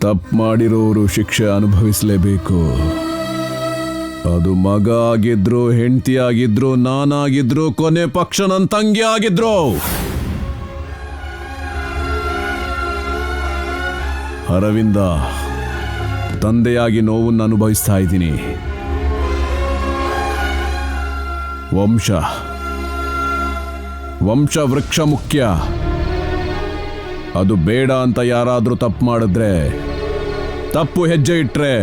ತಪ್ಪು ಮಾಡಿರೋರು ಶಿಕ್ಷೆ ಅನುಭವಿಸಲೇಬೇಕು. ಅದು ಮಗ ಆಗಿದ್ರು, ಹೆಂಡತಿ ಆಗಿದ್ರು, ನಾನಾಗಿದ್ರು, ಕೊನೆ ಪಕ್ಷ ನನ್ನ ತಂಗಿ ಆಗಿದ್ರು. ಅರವಿಂದ, ತಂದೆಯಾಗಿ ನೋವನ್ನು ಅನುಭವಿಸ್ತಾ ಇದ್ದೀನಿ. ವಂಶ ವೃಕ್ಷ ಮುಖ್ಯ. ಅದು ಬೇಡ ಅಂತ ಯಾರಾದರೂ ತಪ್ಪು ಮಾಡಿದ್ರೆ, ತಪ್ಪು ಹೆಜ್ಜೆ ಇಟ್ರೆ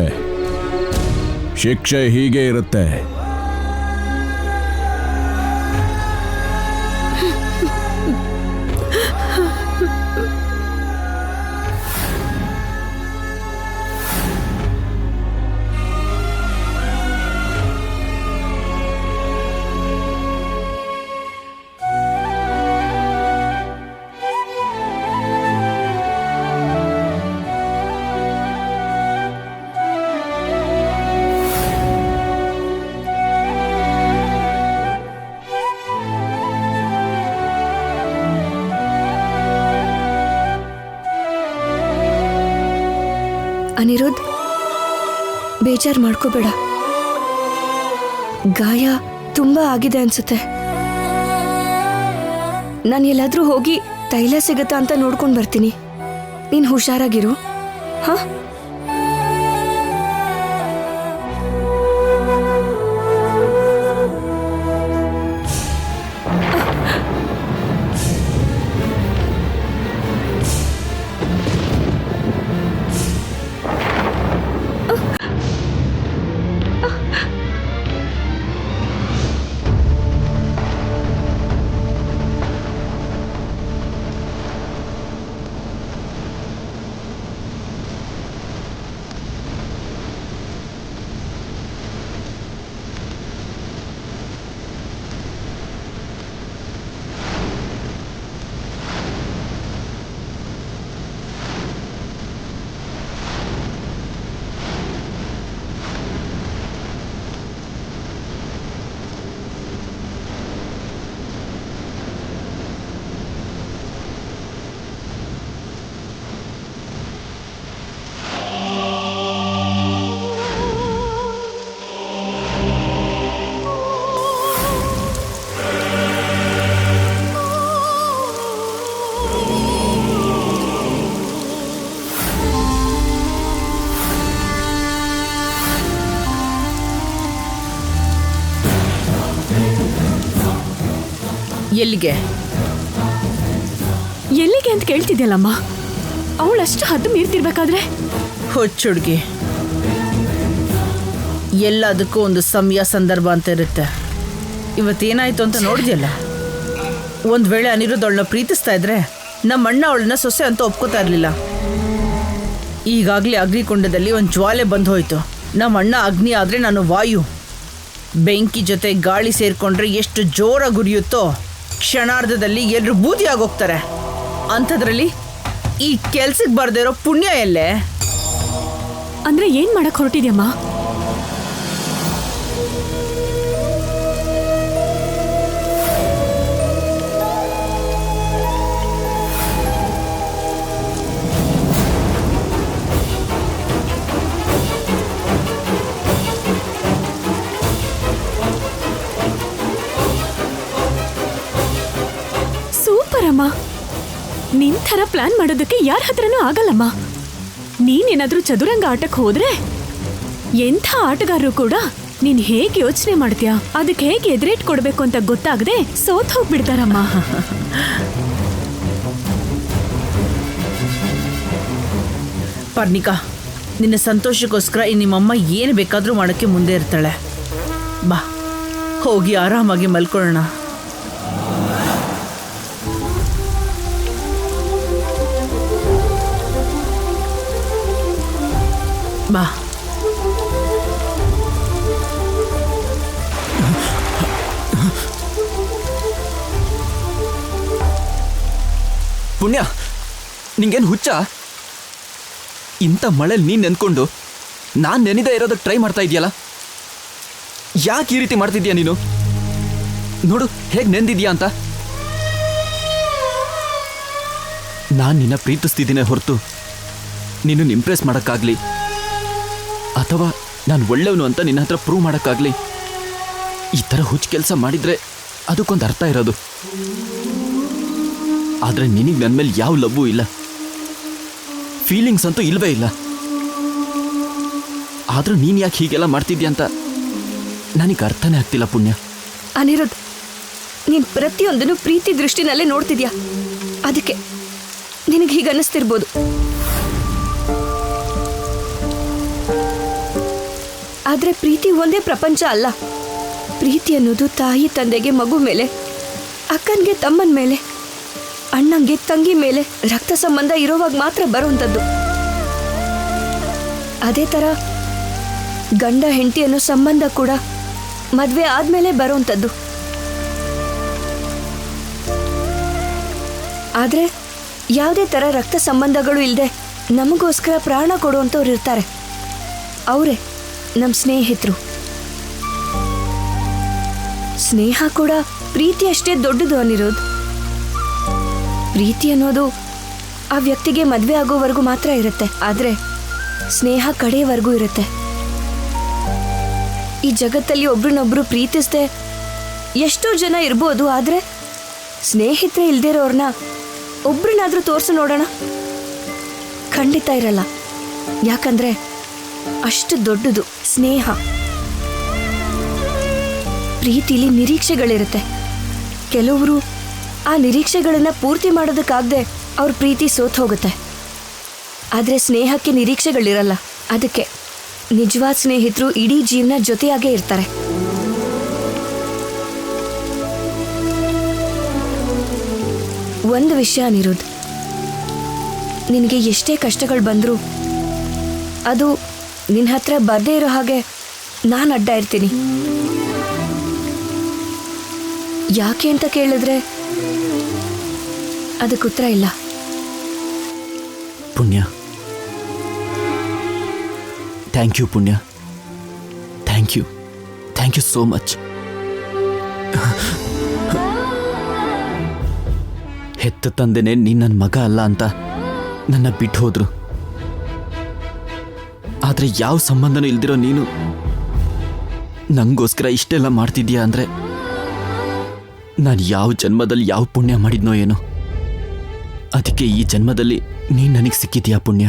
ಶಿಕ್ಷೆ ಹೀಗೆ ಇರುತ್ತೆ. ಅನಿರುದ್ಧ್, ಬೇಜಾರು ಮಾಡ್ಕೋಬೇಡ. ಗಾಯ ತುಂಬಾ ಆಗಿದೆ ಅನ್ಸುತ್ತೆ. ನಾನು ಎಲ್ಲಾದ್ರೂ ಹೋಗಿ ತೈಲ ಸಿಗತ್ತಾ ಅಂತ ನೋಡ್ಕೊಂಡು ಬರ್ತೀನಿ. ನೀನು ಹುಷಾರಾಗಿರು. ಹಾ, ಎಲ್ಲಿಗೆ ಎಲ್ಲಿಗೆ ಅಂತ ಕೇಳ್ತಿದ್ಯಲ್ಲಮ್ಮ. ಅವಳಷ್ಟು ಹದ್ದು ಮೀರ್ತಿರ್ಬೇಕಾದ್ರೆ. ಹುಚ್ಚುಡ್ಗಿ, ಎಲ್ಲದಕ್ಕೂ ಒಂದು ಸಮಯ ಸಂದರ್ಭ ಅಂತ ಇರುತ್ತೆ. ಇವತ್ತೇನಾಯ್ತು ಅಂತ ನೋಡಿದ್ಯಲ್ಲ. ಒಂದು ವೇಳೆ ಅನಿರುದ್ಧ ಅವಳನ್ನ ಪ್ರೀತಿಸ್ತಾ ಇದ್ರೆ ನಮ್ಮ ಅಣ್ಣ ಅವಳನ್ನ ಸೊಸೆ ಅಂತ ಒಪ್ಕೋತಾ ಇರಲಿಲ್ಲ. ಈಗಾಗಲೇ ಅಗ್ನಿಕೊಂಡದಲ್ಲಿ ಒಂದು ಜ್ವಾಲೆ ಬಂದು ಹೋಯ್ತು. ನಮ್ಮ ಅಣ್ಣ ಅಗ್ನಿ ಆದರೆ ನಾನು ವಾಯು. ಬೆಂಕಿ ಜೊತೆ ಗಾಳಿ ಸೇರಿಕೊಂಡ್ರೆ ಎಷ್ಟು ಜೋರಾಗಿ ಉರಿಯುತ್ತೋ ಕ್ಷಣಾರ್ಧದಲ್ಲಿ ಎಲ್ಲರೂ ಬೂದಿಯಾಗೋಗ್ತಾರೆ. ಅಂಥದ್ರಲ್ಲಿ ಈ ಕೆಲ್ಸಕ್ಕೆ ಬರ್ದೇ ಇರೋ ಪುಣ್ಯ ಎಲ್ಲೇ? ಅಂದ್ರೆ ಏನ್ ಮಾಡಕ್ ಹೊರಟಿದ್ಯಮ್ಮ? ಸೂಪರಮ್ಮ. ನಿನ್ ಥರ ಪ್ಲಾನ್ ಮಾಡೋದಕ್ಕೆ ಯಾರ ಹತ್ರನೂ ಆಗಲ್ಲಮ್ಮ. ನೀನೇನಾದ್ರೂ ಚದುರಂಗ ಆಟಕ್ಕೆ ಹೋದ್ರೆ ಎಂಥ ಆಟಗಾರರು ಕೂಡ ನೀನ್ ಹೇಗೆ ಯೋಚನೆ ಮಾಡ್ತೀಯಾ, ಅದಕ್ಕೆ ಹೇಗೆ ಎದುರೇಟ್ ಕೊಡ್ಬೇಕು ಅಂತ ಗೊತ್ತಾಗದೆ ಸೋತ್ ಹೋಗ್ಬಿಡ್ತಾರಮ್ಮ. ಪರ್ಣಿಕಾ, ನಿನ್ನ ಸಂತೋಷಕ್ಕೋಸ್ಕರ ನಿಮ್ಮಮ್ಮ ಏನು ಬೇಕಾದರೂ ಮಾಡೋಕ್ಕೆ ಮುಂದೆ ಇರ್ತಾಳೆ. ಬಾ, ಹೋಗಿ ಆರಾಮಾಗಿ ಮಲ್ಕೊಳ್ಳೋಣ. ಬಾ. ಪುಣ್ಯ, ನಿಂಗೇನು ಹುಚ್ಚ? ಇಂಥ ಮಳೆಲಿ ನೀನು ನೆನ್ಕೊಂಡು ನಾನು ನೆನೆದೇ ಇರೋದಕ್ಕೆ ಟ್ರೈ ಮಾಡ್ತಾ ಇದೆಯಲ್ಲ. ಯಾಕೆ ಈ ರೀತಿ ಮಾಡ್ತಿದ್ಯಾ ನೀನು? ನೋಡು ಹೇಗೆ ನೆಂದಿದ್ಯಾ ಅಂತ. ನಾನು ನಿನ್ನ ಪ್ರೀತಿಸ್ತಿದ್ದೀನಿ ಹೊರತು ನಿನ್ನನ್ನು ಇಂಪ್ರೆಸ್ ಮಾಡೋಕ್ಕಾಗಲಿ ಅಥವಾ ನಾನು ಒಳ್ಳೆಯವನು ಅಂತ ನಿನ್ನ ಹತ್ರ ಪ್ರೂವ್ ಮಾಡೋಕ್ಕಾಗಲಿ ಈ ಥರ ಹುಚ್ಚು ಕೆಲಸ ಮಾಡಿದರೆ ಅದಕ್ಕೊಂದು ಅರ್ಥ ಇರೋದು. ಆದರೆ ನಿನಗೆ ನನ್ನ ಮೇಲೆ ಯಾವ ಲವ್ವೂ ಇಲ್ಲ, ಫೀಲಿಂಗ್ಸ್ ಅಂತೂ ಇಲ್ವೇ ಇಲ್ಲ. ಆದರೂ ನೀನು ಯಾಕೆ ಹೀಗೆಲ್ಲ ಮಾಡ್ತಿದ್ಯಾ ಅಂತ ನನಗೆ ಅರ್ಥನೇ ಆಗ್ತಿಲ್ಲ ಪುಣ್ಯ. ಅನಿರುದ್ಧ್, ನೀನ್ ಪ್ರತಿಯೊಂದನ್ನು ಪ್ರೀತಿ ದೃಷ್ಟಿನಲ್ಲೇ ನೋಡ್ತಿದ್ಯಾ, ಅದಕ್ಕೆ ನಿನಗೆ ಹೀಗೆ ಅನ್ನಿಸ್ತಿರ್ಬೋದು. ಆದ್ರೆ ಪ್ರೀತಿ ಒಂದೇ ಪ್ರಪಂಚ ಅಲ್ಲ. ಪ್ರೀತಿ ಅನ್ನೋದು ತಾಯಿ ತಂದೆಗೆ ಮಗು ಮೇಲೆ, ಅಕ್ಕನಿಗೆ ತಮ್ಮನ ಮೇಲೆ, ಅಣ್ಣಂಗೆ ತಂಗಿ ಮೇಲೆ ರಕ್ತ ಸಂಬಂಧ ಇರೋವಾಗ ಮಾತ್ರ ಬರುವಂಥದ್ದು. ಅದೇ ಥರ ಗಂಡ ಹೆಂಡತಿ ಅನ್ನೋ ಸಂಬಂಧ ಕೂಡ ಮದುವೆ ಆದ್ಮೇಲೆ ಬರುವಂಥದ್ದು. ಆದ್ರೆ ಯಾವುದೇ ಥರ ರಕ್ತ ಸಂಬಂಧಗಳು ಇಲ್ಲದೆ ನಮಗೋಸ್ಕರ ಪ್ರಾಣ ಕೊಡುವಂಥವ್ರು ಇರ್ತಾರೆ. ಅವರೇ ನಮ್ಮ ಸ್ನೇಹಿತರು. ಸ್ನೇಹ ಕೂಡ ಪ್ರೀತಿ ಅಷ್ಟೇ ದೊಡ್ಡದು ಅನಿರೋದು. ಪ್ರೀತಿ ಅನ್ನೋದು ಆ ವ್ಯಕ್ತಿಗೆ ಮದುವೆ ಆಗೋವರೆಗೂ ಮಾತ್ರ ಇರುತ್ತೆ, ಆದ್ರೆ ಸ್ನೇಹ ಕಡೆಯವರೆಗೂ ಇರುತ್ತೆ. ಈ ಜಗತ್ತಲ್ಲಿ ಒಬ್ರನ್ನೊಬ್ರು ಪ್ರೀತಿಸದೆ ಎಷ್ಟೋ ಜನ ಇರ್ಬೋದು, ಆದ್ರೆ ಸ್ನೇಹಿತರೆ ಇಲ್ದಿರೋರ್ನ ಒಬ್ರನ್ನಾದ್ರೂ ತೋರ್ಸು ನೋಡೋಣ. ಖಂಡಿತ ಇರಲ್ಲ. ಯಾಕಂದ್ರೆ ಅಷ್ಟು ದೊಡ್ಡದು ಸ್ನೇಹ. ಪ್ರೀತಿಲಿ ನಿರೀಕ್ಷೆಗಳಿರುತ್ತೆ. ಕೆಲವರು ಆ ನಿರೀಕ್ಷೆಗಳನ್ನ ಪೂರ್ತಿ ಮಾಡೋದಕ್ಕಾಗದೆ ಅವ್ರ ಪ್ರೀತಿ ಸೋತ್ ಹೋಗುತ್ತೆ. ಆದರೆ ಸ್ನೇಹಕ್ಕೆ ನಿರೀಕ್ಷೆಗಳಿರಲ್ಲ. ಅದಕ್ಕೆ ನಿಜವಾದ ಸ್ನೇಹಿತರು ಇಡೀ ಜೀವನ ಜೊತೆಯಾಗೇ ಇರ್ತಾರೆ. ಒಂದು ವಿಷಯ ಅನಿರುದ್ಧ್, ನಿನಗೆ ಎಷ್ಟೇ ಕಷ್ಟಗಳು ಬಂದರೂ ಅದು ನಿನ್ನ ಹತ್ರ ಬರದೇ ಇರೋ ಹಾಗೆ ನಾನು ಅಡ್ಡ ಇರ್ತೀನಿ. ಯಾಕೆ ಅಂತ ಕೇಳಿದ್ರೆ ಅದಕ್ಕೆ ಉತ್ತರ ಇಲ್ಲ. ಪುಣ್ಯ, ಥ್ಯಾಂಕ್ ಯು ಪುಣ್ಯ, ಥ್ಯಾಂಕ್ ಯು ಸೋ ಮಚ್. ಹೆತ್ತ ತಂದೆನೇ ನೀನು ನನ್ನ ಮಗ ಅಲ್ಲ ಅಂತ ನನ್ನ ಬಿಟ್ಟು ಹೋದ್ರು. ಆದರೆ ಯಾವ ಸಂಬಂಧನೂ ಇಲ್ದಿರೋ ನೀನು ನಂಗೋಸ್ಕರ ಇಷ್ಟೆಲ್ಲ ಮಾಡ್ತಿದ್ಯಾ ಅಂದರೆ ನಾನು ಯಾವ ಜನ್ಮದಲ್ಲಿ ಯಾವ ಪುಣ್ಯ ಮಾಡಿದ್ನೋ ಏನೋ. ಅದಕ್ಕೆ ಈ ಜನ್ಮದಲ್ಲಿ ನೀನು ನನಗೆ ಸಿಕ್ಕಿದ್ಯಾ ಪುಣ್ಯ.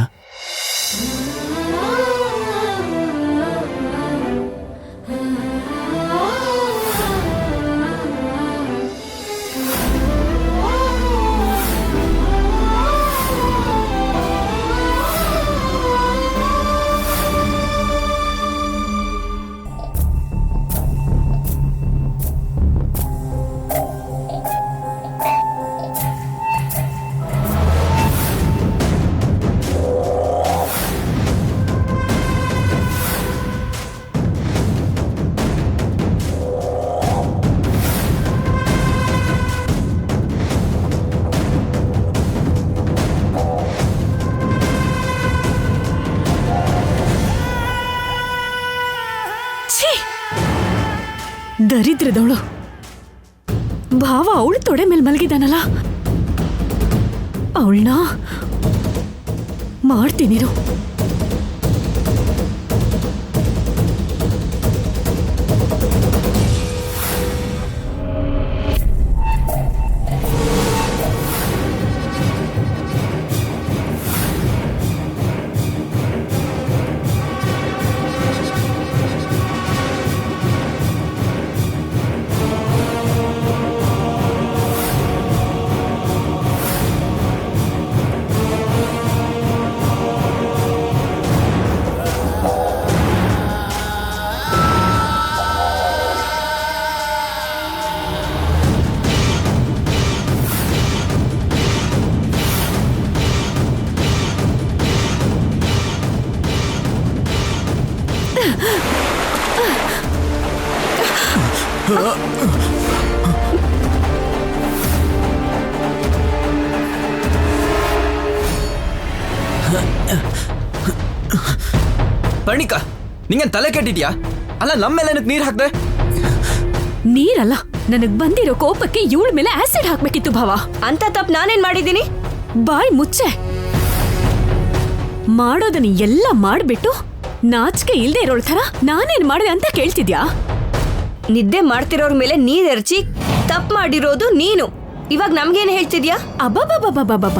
ದರಿದ್ರದವಳು ಭಾವ ಅವಳು ತೊಡೆ ಮೇಲೆ ಮಲಗಿದಾನಲ್ಲ, ಅವಳನ್ನ ಮಾಡ್ತೀನಿರು. ಪರ್ಣಿಕಾ, ನಿಂಗೇನ್ ತಲೆ ಕೆಟ್ಟಿದ್ಯಾ? ಅಲ್ಲ, ನಮ್ಮೇಲೆ ನೀರು ಹಾಕ್ದೆ. ನೀರಲ್ಲ, ನನಗ್ ಬಂದಿರೋ ಕೋಪಕ್ಕೆ ಇವಳ ಮೇಲೆ ಆಸಿಡ್ ಹಾಕ್ಬೇಕಿತ್ತು ಭಾವ. ಅಂತ ತಪ್ಪು ನಾನೇನ್ ಮಾಡಿದ್ದೀನಿ? ಬಾಯ್ ಮುಚ್ಚೆ. ಮಾಡೋದನ್ನ ಎಲ್ಲ ಮಾಡ್ಬಿಟ್ಟು ನಾಚಿಕೆ ಇಲ್ದೇ ಇರೋಳ್ ಥರ ನಾನೇನ್ ಮಾಡಿದೆ ಅಂತ ಕೇಳ್ತಿದ್ಯಾ? ನಿದ್ದೆ ಮಾಡ್ತಿರೋರ್ ಮೇಲೆ ನೀರೆರ್ಚಿ ತಪ್ಪು ಮಾಡಿರೋದು ನೀನು. ಇವಾಗ ನಮ್ಗೇನ್ ಹೇಳ್ತಿದ್ಯಾ? ಅಬ್ಬಬ್ಬಬ್ಬಬ್ಬಬ್ಬ,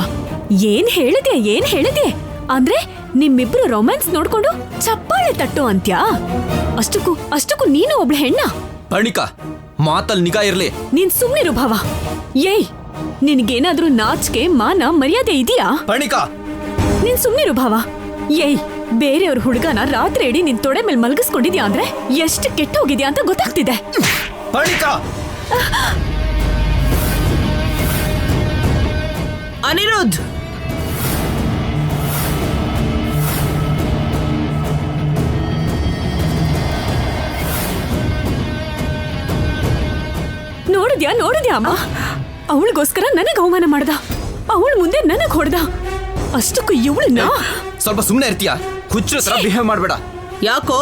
ಏನ್ ಹೇಳಿದ್ಯಾ ಅಂದ್ರೆ ನಿಮ್ಮಿಬ್ರು ರೊಮ್ಯಾನ್ಸ್ ನೋಡ್ಕೊಂಡು ಚಪ್ಪಾಳೆ ತಟ್ಟು ಅಂತ್ಯಾ? ಅಷ್ಟಕ್ಕೂ ನೀನು ಒಬ್ಳು ಹೆಣ್ಣ. ಪರ್ಣಿಕಾ, ಮಾತಲ್ ನಿಗಾ ಇರ್ಲಿ. ನೀನ್ ಸುಮ್ನಿರು ಭಾವ. ಏಯ್, ನಿನ್ಗೇನಾದ್ರೂ ನಾಚಿಕೆ ಮಾನ ಮರ್ಯಾದೆ ಇದೆಯಾ? ಪರ್ಣಿಕಾ, ನೀನ್ ಸುಮ್ನಿರು ಭಾವ. ಏಯ್, ಬೇರೆಯವ್ರ ಹುಡುಗನ ರಾತ್ರಿ ಇಡೀ ನಿನ್ ತೊಡೆ ಮೇಲೆ ಮಲಗಿಸ್ಕೊಂಡಿದ್ಯಾ ಅಂದ್ರೆ ಎಷ್ಟು ಕೆಟ್ಟ ಹೋಗಿದ್ಯಾ ಅಂತ ಗೊತ್ತಾಗ್ತಿದೆ. ಪರ್ಣಿಕಾ, ಅನಿರುದ್ಧ್, ನೋಡಿದ್ಯಾ ಅಮ್ಮ? ಅವಳಿಗೋಸ್ಕರ ನನಗ್ ಅವಮಾನ ಮಾಡ್ದ, ಅವಳ ಮುಂದೆ ನನಗ್ ಹೊಡ್ದ. ಅಷ್ಟಕ್ಕೂ ಇವಳನ್ನ ಸ್ವಲ್ಪ ಸುಮ್ಮನೆ ಇರ್ತೀಯಾ? ಹುಚ್ಚರ ತರ ಬಿಹೇವ್ ಮಾಡ್ಬೇಡ. ಯಾಕೋ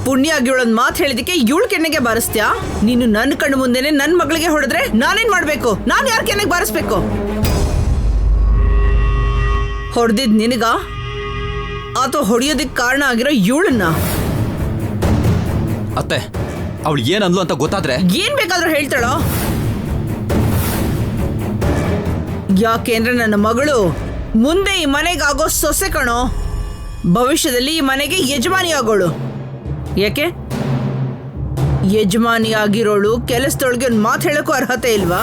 ಪುಣ್ಯಾಗಿ ಇವಳೊಂದ್ ಮಾತು ಹೇಳಿದಕ್ಕೆ ಇವಳು ಕೆನ್ನೆಗೆ ಬಾರಿಸ್ತ್ಯಾ? ನೀನು ನನ್ನ ಕಣ್ಣು ಮುಂದೆನೆ ನನ್ನ ಮಗಳಿಗೆ ಹೊಡೆದ್ರೆ ನಾನೇನ್ ಮಾಡ್ಬೇಕು? ನಾನ್ ಯಾರ ಕೆನ್ನೆಗೆ ಬಾರಿಸ್ಬೇಕು? ಹೊಡೆದಿದ್ ನಿನಗ ಅಥವಾ ಹೊಡೆಯೋದಕ್ಕೆ ಕಾರಣ ಆಗಿರೋ ಇವಳನ್ನ? ಅತ್ತೆ, ಅವಳು ಏನಂದ್ಲು ಅಂತ ಗೊತ್ತಾದ್ರೆ ಏನ್ ಬೇಕಾದ್ರೂ ಹೇಳ್ತಾಳೋ? ಯಾಕೆಂದ್ರೆ ನನ್ನ ಮಗಳು ಮುಂದೆ ಈ ಮನೆಗಾಗೋ ಸೊಸೆ ಕಣೋ. ಭವಿಷ್ಯದಲ್ಲಿ ಈ ಮನೆಗೆ ಯಜಮಾನಿ ಆಗೋಳು. ಯಾಕೆ ಯಜಮಾನಿ ಆಗಿರೋಳು ಕೆಲಸದೊಳಗೆ ಒಂದು ಮಾತು ಹೇಳಕ್ಕೂ ಅರ್ಹತೆ ಇಲ್ವಾ?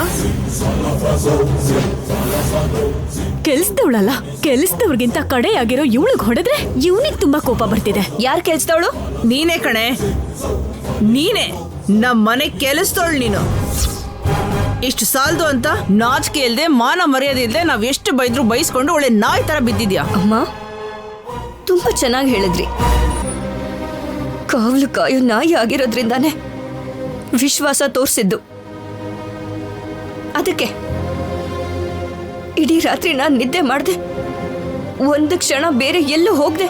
ಕೆಲ್ಸದವಳಲ್ಲ, ಕೆಲ್ಸದವ್ರಿಗಿಂತ ಕಡೆಯಾಗಿರೋ ಇವಳಿಗೆ ಹೊಡೆದ್ರೆ ಇವನಿಗೆ ತುಂಬಾ ಕೋಪ ಬರ್ತಿದೆ. ಯಾರ್ ಕೆಲ್ಸದವಳು? ನೀನೇ ಕಣೆ, ನೀನೇ ನಮ್ಮ ಮನೆ ಕೆಲಸದವಳು ನೀನು. ಇಷ್ಟು ಸಾಲದು ಅಂತ ನಾಚಿಕೆ ಇಲ್ದೆ ಮಾನ ಮರ್ಯಾದೆ ಇಲ್ದೆ ನಾವ್ ಎಷ್ಟು ಬೈದ್ರು ಬೈಸ್ಕೊಂಡು ಒಳ್ಳೆ ನಾಯಿ ತರ ಬಿದ್ದಿದ್ಯಾ. ಅಮ್ಮ, ತುಂಬಾ ಚೆನ್ನಾಗಿ ಹೇಳಿದ್ರಿ. ಕಾವಲು ಕಾಯೋ ನಾಯಿ ಆಗಿರೋದ್ರಿಂದಾನೆ ವಿಶ್ವಾಸ ತೋರಿಸಿದ್ದು. ಅದಕ್ಕೆ ಇಡೀ ರಾತ್ರಿ ನಾನು ನಿದ್ದೆ ಮಾಡ್ದೆ, ಒಂದು ಕ್ಷಣ ಬೇರೆ ಎಲ್ಲೂ ಹೋಗ್ದೆ,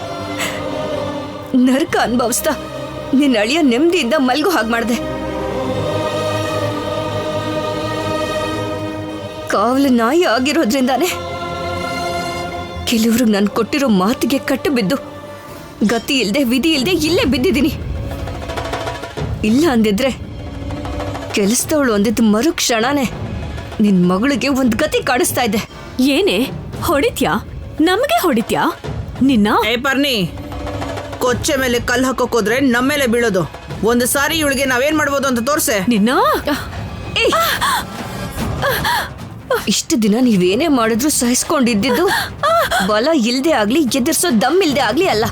ನರಕ ಅನುಭವಿಸ್ತಾ ನಿನ್ನ ಅಳಿಯ ನೆಮ್ಮದಿಯಿಂದ ಮಲ್ಗೋ ಹಾಗೆ ಮಾಡ್ದೆ. ಕಾವಲು ನಾಯಿ ಆಗಿರೋದ್ರಿಂದಾನೆ ಕೆಲವ್ರಿಗೆ ನಾನು ಕೊಟ್ಟಿರೋ ಮಾತಿಗೆ ಕಟ್ಟು ಬಿದ್ದು ಗತಿ ಇಲ್ದೆ ವಿಧಿ ಇಲ್ದೆ ಇಲ್ಲೇ ಬಿದ್ದಿದ್ದೀನಿ. ಇಲ್ಲ ಅಂದಿದ್ರೆ ಕೆಲಸದವಳು ಅಂದಿದ್ದು ಮರುಕ್ಷಣನೇ ನಿನ್ ಮಗಳಿಗೆ ಒಂದ್ ಗತಿ ಕಾಣಿಸ್ತಾ ಇದ್ದೆ. ಏನೇ ಹೊಡಿತ್ಯಾ? ನಮಗೆ ಹೊಡಿತ್ಯಾ ನಿನ್ನ? ಏ ಪರ್ಣಿ, ಕೊಚ್ಚೆ ಮೇಲೆ ಕಲ್ಲು ಹಾಕೋಕ್ ಹೋದ್ರೆ ನಮ್ಮೇಲೆ ಬೀಳೋದು. ಒಂದು ಸಾರಿ ಇವಳಿಗೆ ನಾವೇನ್ ಮಾಡ್ಬೋದು ಅಂತ ತೋರ್ಸೆ. ನಿನ್ನ ಇಷ್ಟು ದಿನ ನೀವೇನೇ ಮಾಡಿದ್ರು ಸಹಿಸ್ಕೊಂಡಿದ್ದು ಬಲ ಇಲ್ದೆ ಆಗ್ಲಿ ಎದುರ್ಸೋ ದಮ್ ಇಲ್ದೆ ಆಗ್ಲಿ ಅಲ್ಲ,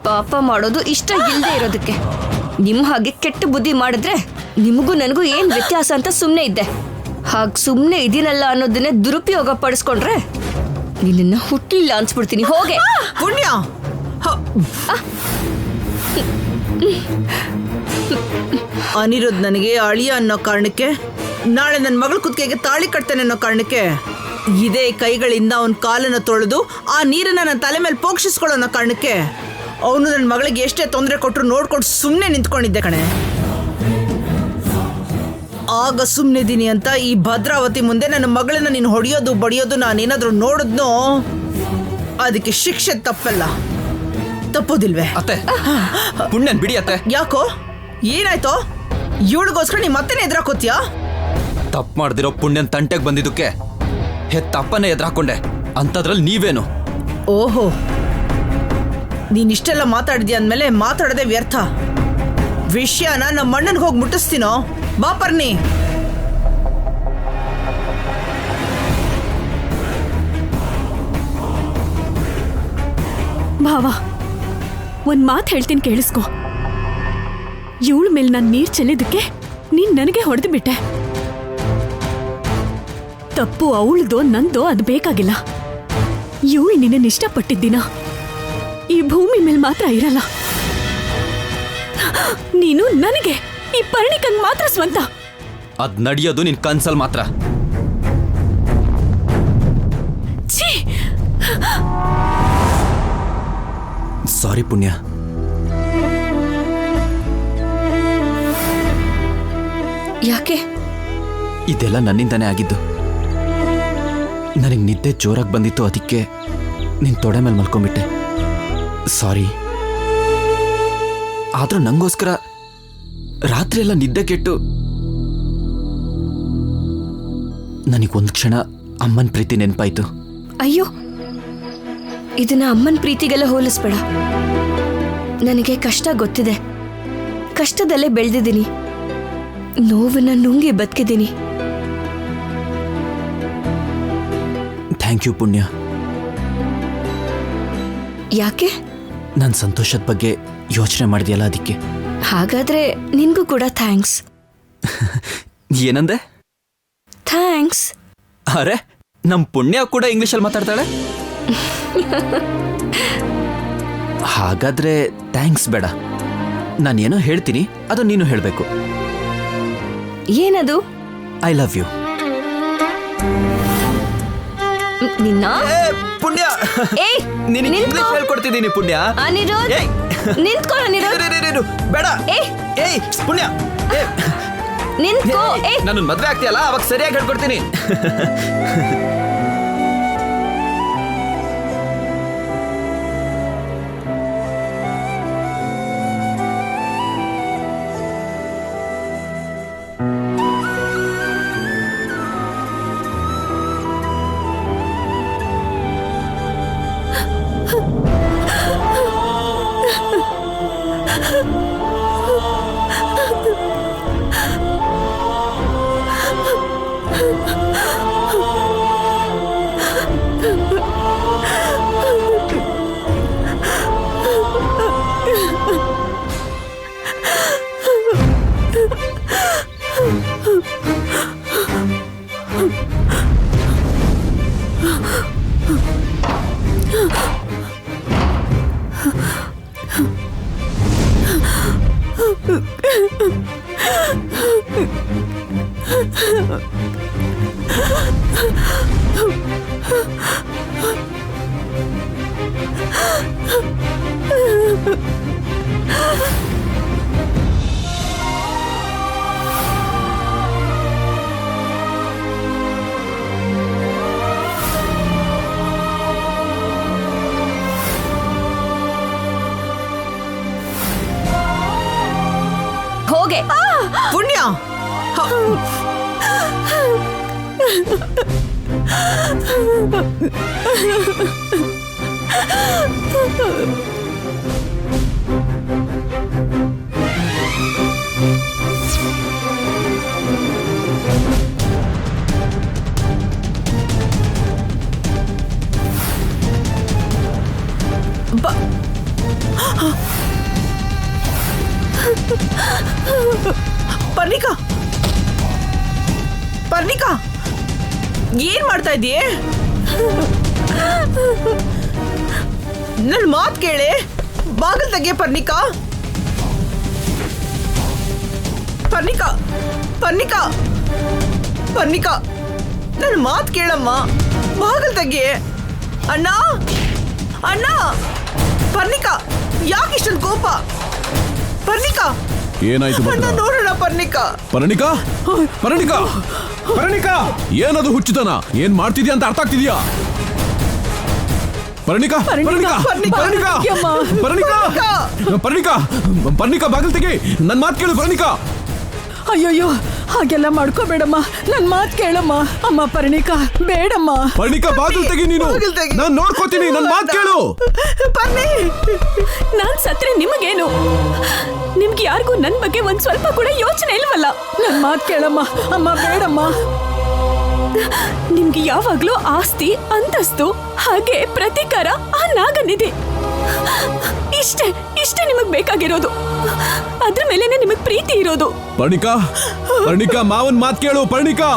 ಪಾಪ ಮಾಡೋದು ಇಷ್ಟ ಇಲ್ದೆ ಇರೋದಕ್ಕೆ. ನಿಮ್ ಹಾಗೆ ಕೆಟ್ಟ ಬುದ್ಧಿ ಮಾಡಿದ್ರೆ ನಿಮಗೂ ನನಗೂ ಏನ್ ವ್ಯತ್ಯಾಸ ಅಂತ ಸುಮ್ನೆ ಇದ್ದೆ. ಹಾಗ್ ಸುಮ್ನೆ ಇದೀನಲ್ಲ ಅನ್ನೋದನ್ನೇ ದುರುಪಯೋಗ ಪಡಿಸ್ಕೊಂಡ್ರೆ ನಿನ್ನ ಹುಟ್ಟಿಲ್ಲ ಅನ್ಸ್ಬಿಡ್ತೀನಿ. ಹೋಗೆ ಪುಣ್ಯ. ಅನಿರುದ್ಧ್ ನನಗೆ ಅಳಿಯ ಅನ್ನೋ ಕಾರಣಕ್ಕೆ, ನಾಳೆ ನನ್ನ ಮಗಳ ಕುತ್ತಿಗೆಗೆ ತಾಳಿ ಕಟ್ತೇನೆ ಅನ್ನೋ ಕಾರಣಕ್ಕೆ ಇದೇ ಕೈಗಳಿಂದ ಅವನ ಕಾಲನ್ನು ತೊಳೆದು ಆ ನೀರನ್ನ ನನ್ನ ತಲೆ ಮೇಲೆ ಪೋಕ್ಷಿಸ್ಕೊಳ್ಳೋ ಅನ್ನೋ ಕಾರಣಕ್ಕೆ ಅವನು ನನ್ನ ಮಗಳಿಗೆ ಎಷ್ಟೇ ತೊಂದರೆ ಕೊಟ್ಟರು ನೋಡ್ಕೊಂಡು ಸುಮ್ಮನೆ ನಿಂತ್ಕೊಂಡಿದ್ದೆ ಕಣೆ. ಆಗ ಸುಮ್ಮನಿದ್ದೀನಿ ಅಂತ ಈ ಭದ್ರಾವತಿ ಮುಂದೆ ನನ್ನ ಮಗಳನ್ನ ನೀನು ಹೊಡೆಯೋದು ಬಡಿಯೋದು ನಾನೇನಾದ್ರೂ ನೋಡಿದ್ನೋ ಅದಕ್ಕೆ ಶಿಕ್ಷೆ ತಪ್ಪಲ್ಲ, ತಪ್ಪೋದಿಲ್ವೇ? ಅತ್ತೆ, ಪುಣ್ಯನ್ ಬಿಡಿ ಅತ್ತೆ. ಯಾಕೋ ಏನಾಯ್ತೋ? ಇವಳಿಗೋಸ್ಕರ ನೀ ಮತ್ತೇನೆ ಎದುರಾಕೋತ್ಯಾ? ತಪ್ಪು ಮಾಡ್ದಿರೋ ಪುಣ್ಯನ್ ತಂಟೆಗೆ ಬಂದಿದ್ದಕ್ಕೆ ಹೆತ್ತಪ್ಪನೇ ಎದುರಾಕೊಂಡೆ, ಅಂಥದ್ರಲ್ಲಿ ನೀವೇನು? ಓಹೋ, ನೀನಿಷ್ಟೆಲ್ಲ ಮಾತಾಡಿದ್ಯಾ ಅಂದಮೇಲೆ ಮಾತಾಡದೆ ವ್ಯರ್ಥ. ವಿಷಯನ ನಮ್ಮ ಅಣ್ಣನಿಗೆ ಹೋಗಿ ಮುಟ್ಟಿಸ್ತೀನೋ? ಬಾ ಪರ್ಣಿ. ಭಾವ, ಒಂದ್ ಮಾತು ಹೇಳ್ತೀನಿ ಕೇಳಿಸ್ಕೊ. ಇವಳ ಮೇಲೆ ನಾನು ನೀರ್ ಚೆಲ್ಲಿದ್ದಕ್ಕೆ ನೀನ್ ನನಗೆ ಹೊಡೆದು ಬಿಟ್ಟೆ. ತಪ್ಪು ಅವಳದೋ ನಂದೋ ಅದು ಬೇಕಾಗಿಲ್ಲ. ಇವಳು ನಿನ್ನ ಇಷ್ಟಪಟ್ಟಿದ್ದಿನ ಈ ಭೂಮಿ ಮೇಲೆ ಮಾತ್ರ ಇರಲ್ಲ. ನೀನು ನನಗೆ ಈ ಪರ್ಣಿಕಂಗ್ ಮಾತ್ರ ಸ್ವಂತ. ಅದ್ ನಡೆಯೋದು ನಿನ್ ಕನ್ಸಲ್ ಮಾತ್ರ. ಛೀ, ಸಾರಿ ಪುಣ್ಯ. ಯಾಕೆ? ಇದೆಲ್ಲ ನನ್ನಿಂದಾನೇ ಆಗಿದ್ದು. ನನಗೆ ನಿದ್ದೆ ಜೋರಾಗಿ ಬಂದಿತ್ತು, ಅದಕ್ಕೆ ನಿನ್ ತೊಡೆ ಮೇಲೆ ಮಲ್ಕೊಂಡ್ಬಿಟ್ಟೆ. ಸಾರಿ. ಆದ್ರೂ ನಂಗೋಸ್ಕರ ರಾತ್ರಿ ಎಲ್ಲ ನಿದ್ದೆ ಕೆಟ್ಟು ನನಗೊಂದು ಕ್ಷಣ ಅಮ್ಮನ ಪ್ರೀತಿ ನೆನಪಾಯ್ತು. ಅಯ್ಯೋ, ಇದನ್ನ ಅಮ್ಮನ ಪ್ರೀತಿಗೆಲ್ಲ ಹೋಲಿಸ್ಬೇಡ. ನನಗೆ ಕಷ್ಟ ಗೊತ್ತಿದೆ. ಕಷ್ಟದಲ್ಲೇ ಬೆಳೆದಿದ್ದೀನಿ. ನೋವನ್ನ ನುಂಗಿ ಬದುಕಿದ್ದೀನಿ. ಥ್ಯಾಂಕ್ ಯು ಪುಣ್ಯ. ಯಾಕೆ? ನನ್ನ ಸಂತೋಷದ ಬಗ್ಗೆ ಯೋಚನೆ ಮಾಡಿದೆಯಲ್ಲ ಅದಕ್ಕೆ. ಹಾಗಾದ್ರೆ ನಿನ್ಗೂ ಕೂಡ ಥ್ಯಾಂಕ್ಸ್. ಏನಂದೆ? ಥ್ಯಾಂಕ್ಸ್. ಅರೆ, ನಮ್ ಪುಣ್ಯ ಕೂಡ ಇಂಗ್ಲಿಷಲ್ಲಿ ಮಾತಾಡ್ತಾಳೆ. ಹಾಗಾದ್ರೆ ಥ್ಯಾಂಕ್ಸ್ ಬೇಡ. ನಾನೇನೋ ಹೇಳ್ತೀನಿ, ಅದು ನೀನು ಹೇಳಬೇಕು. ಏನದು? I love you. ನಿನ್ನ ಪುಣ್ಯ, ಏಯ್, ನಿನಗೆ ನಿಂತ್ಕೋ. ಇಂಗ್ಲಿಷ್ ಹೇಳ್ಕೊಡ್ತಿದ್ದೀನಿ ಪುಣ್ಯ. ಅನಿರುದ್ಧ್, ಏಯ್. ನಿಂತ್ಕೋ ಅನಿರುದ್ಧ್. ಬೇಡ. ಏಯ್. ಏಯ್ ಪುಣ್ಯ, ನಿಂತ್ಕೋ. ಏಯ್, ನನ್ನ ಮದ್ವೆ ಆಗ್ತೀಯಲ್ಲ ಅವಾಗ ಸರಿಯಾಗಿ ಹೇಳ್ಕೊಡ್ತೀನಿ. ಹೋಗೆ. ಪುಣ್ಯ, ಪರ್ಣಿಕಾ, ಪರ್ಣಿಕಾ, ಏನ್ ಮಾಡ್ತಾ ಇದೀಯ? ನನ್ನ ಮಾತು ಕೇಳೆ. ಬಾಗಿಲು ತೆಗೆ ಪರ್ಣಿಕಾ. ಪರ್ಣಿಕಾ, ಪರ್ಣಿಕಾ, ಪರ್ಣಿಕಾ, ನನ್ನ ಮಾತು ಕೇಳಮ್ಮ. ಬಾಗಿಲು ತೆಗೆ. ಅಣ್ಣ, ಅಣ್ಣ. ಪರ್ಣಿಕಾ, ಯಾಕೆ ಇಷ್ಟೊಂದು ಕೋಪ? ಪರ್ಣಿಕಾ, ಏನಾಯ್ತು ಅಣ್ಣ ಭದ್ರ? ನೋಡೋಣ. ಪರ್ಣಿಕಾ, ಪರ್ಣಿಕಾ, ಪರ್ಣಿಕಾ, ಪರ್ಣಿಕಾ, ಏನದು ಹುಚ್ಚುತನ? ಏನ್ ಮಾಡ್ತಿದ್ಯಾ ಅಂತ ಅರ್ಥ ಆಗ್ತಿದ್ಯಾ? ಪರ್ಣಿಕಾ, ಪರ್ಣಿಕಾ, ಪರ್ಣಿಕಾ, ಪರ್ಣಿಕಾ, ಪರ್ಣಿಕಾ, ಪರ್ಣಿಕಾ, ಬಾಗಿಲು ತೆಗಿ. ನನ್ ಮಾತು ಕೇಳು ಪರ್ಣಿಕಾ. ಅಯ್ಯೋಯ್ಯೋ, ಹಾಗೆಲ್ಲ ಮಾಡ್ಕೋಬೇಡಮ್ಮ. ನನ್ ಮಾತ್ ಕೇಳಮ್ಮ. ಅಮ್ಮ ಪರ್ಣಿಕಾ, ಬೇಡಮ್ಮ. ಪರ್ಣಿಕಾ, ಬಾಗಿಲು ತೆಗಿ ನೀನು. ಬಾಗಿಲು ತೆಗಿ. ನಾನ್ ನೋಡ್ಕೋತೀನಿ. ನನ್ ಮಾತು ಕೇಳು. ಪರ್ಣಿ, ನಾನ್ ಸತ್ರೆ ನಿಮಗೇನು? ನಿಮ್ಗೆ ಯಾರಿಗೂ ನನ್ ಬಗ್ಗೆ ಒಂದ್ ಸ್ವಲ್ಪ ಕೂಡ ಯೋಚನೆ ಇಲ್ವಲ್ಲ? ನನ್ ಮಾತ್ ಕೇಳಮ್ಮ. ಅಮ್ಮ ಬೇಡಮ್ಮ. ನಿಮ್ಗೆ ಯಾವಾಗ್ಲೂ ಆಸ್ತಿ, ಅಂತಸ್ತು, ಹಾಗೆ ಪ್ರತೀಕಾರ, ಆ ನಾಗನಿಧಿ, ಇಷ್ಟೇ ಇಷ್ಟೇ ನಿಮಗ್ ಬೇಕಾಗಿರೋದು. ಅದ್ರ ಮೇಲೆನೆ ನಿಮಗ್ ಪ್ರೀತಿ ಇರೋದು. ಪರ್ಣಿಕಾ, ಪರ್ಣಿಕಾ, ಮಾವನ್ ಮಾತು ಕೇಳು ಪರ್ಣಿಕಾ.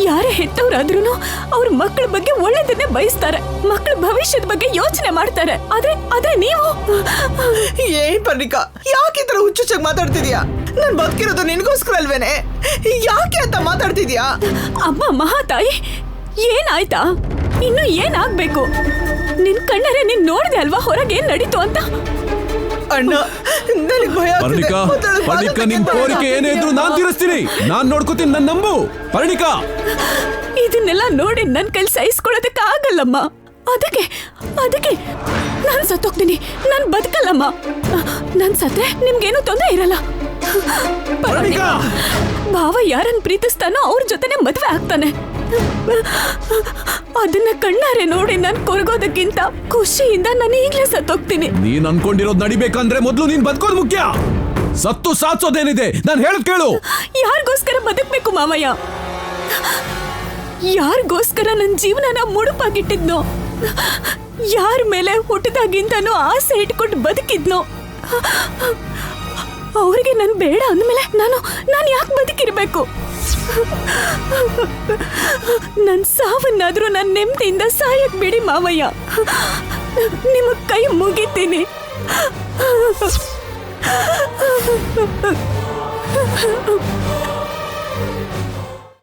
ಯಾರೇ ಹೆತ್ತವ್ರಾದ್ರೂ ಅವ್ರ ಮಕ್ಕಳ ಬಗ್ಗೆ ಒಳ್ಳೇದನ್ನೇ ಬಯಸ್ತಾರೆ. ಮಕ್ಕಳ ಭವಿಷ್ಯದ ಬಗ್ಗೆ ಯೋಚನೆ ಮಾಡ್ತಾರೆ. ಆದ್ರೆ ನೀವು ಏನ್ ಪರ್ಣಿಕಾ, ಯಾಕೆ ಈ ತರ ಹುಚ್ಚುಚ್ಚಾಗಿ ಮಾತಾಡ್ತಿದ್ಯಾ? ನಾನ್ ಬದುಕಿರೋದು ನಿನ್ಗೋಸ್ಕರ ಅಲ್ವೇನೆ? ಯಾಕೆ ಅಂತ ಮಾತಾಡ್ತಿದ್ಯಾ? ಅಮ್ಮ ಮಹಾತಾಯಿ, ಏನಾಯ್ತಾ? ಇನ್ನು ಏನಾಗ್ಬೇಕು? ನಿನ್ ಕಣ್ಣರೆ ನೀನ್ ನೋಡಿದೆ ಅಲ್ವಾ ಹೊರಗೆ ಏನ್ ನಡೀತು ಅಂತ? ಅಣ್ಣ, ನನಗೆ ಭಯ ಆಗ್ತಿದೆ. ಪರ್ಣಿಕಾ, ಮಾತಾಡು, ಪರ್ಣಿಕಾ, ಮಾತಾಡು, ನಿನ್ ಕೋರಿಕೆ ಏನೇ ಇದ್ರು ನಾನ್ ತೀರಿಸ್ತೀನಿ. ನಾನ್ ನೋಡ್ಕೋತೀನಿ. ನನ್ ನಂಬು ಪರ್ಣಿಕಾ. ಇದನ್ನೆಲ್ಲ ನೋಡಿ ನನ್ ಕೈಲಿ ಸಹಿಸ್ಕೊಳ್ಳೋದಕ್ಕೆ ಆಗಲ್ಲಮ್ಮ. ಅದಕ್ಕೆ ಅದಕ್ಕೆ ನಾನು ಸತ್ತೋಗ್ತೀನಿ, ನಾನು ಬದುಕಲ್ಲಮ್ಮ. ನಾನು ಸತ್ರೆ ನಿಮ್ಗೇನು ತೊಂದರೆ ಇರಲ್ಲ. ಭಾವ ಯಾರನ್ನ ಪ್ರೀತಿಸ್ತಾನೋ ಅವ್ರ ಜೊತೆನೆ ಮದ್ವೆ ಆಗ್ತಾನೆ. ಅದನ್ನ ಕಣ್ಣಾರೆ ನೋಡಿ ನಾನು ಕೊರಗೋದಕ್ಕಿಂತ ಖುಷಿಯಿಂದ ನಾನು ಈಗ್ಲೇ ಸತ್ತೋಗ್ತೀನಿ. ನೀನ್ ಅನ್ಕೊಂಡಿರೋದ್ ನಡಿಬೇಕಂದ್ರೆ ಮೊದ್ಲು ನೀನ್ ಬದುಕೋದು ಮುಖ್ಯ. ಸತ್ತು ಸಾತ್ಸೋದೇನಿದೆ, ನಾನು ಹೇಳದ್ ಕೇಳು. ಯಾರಿಗೋಸ್ಕರ ಬದುಕ್ಬೇಕು ಮಾವಯ್ಯ? ಯಾರಿಗೋಸ್ಕರ ನನ್ನ ಜೀವನನ ಮುಡುಪಾಗಿಟ್ಟಿದ್ನೋ, ಯಾರ ಮೇಲೆ ಹುಟ್ಟಿದಾಗಿಂತಾನು ಆಸೆ ಇಟ್ಕೊಂಡು ಬದುಕಿದ್ನೋ, ಅವ್ರಿಗೆ ನಾನು ಬೇಡ ಅಂದಮೇಲೆ ನಾನು ಯಾಕೆ ಬದುಕಿರ್ಬೇಕು? ನನ್ನ ಸಾವನ್ನಾದ್ರೂ ನಾನು ನೆಮ್ಮದಿಯಿಂದ ಸಾಯಕ್ ಬಿಡಿ ಮಾವಯ್ಯ. ನಿಮಗ್ ಕೈ ಮುಗಿತೀನಿ.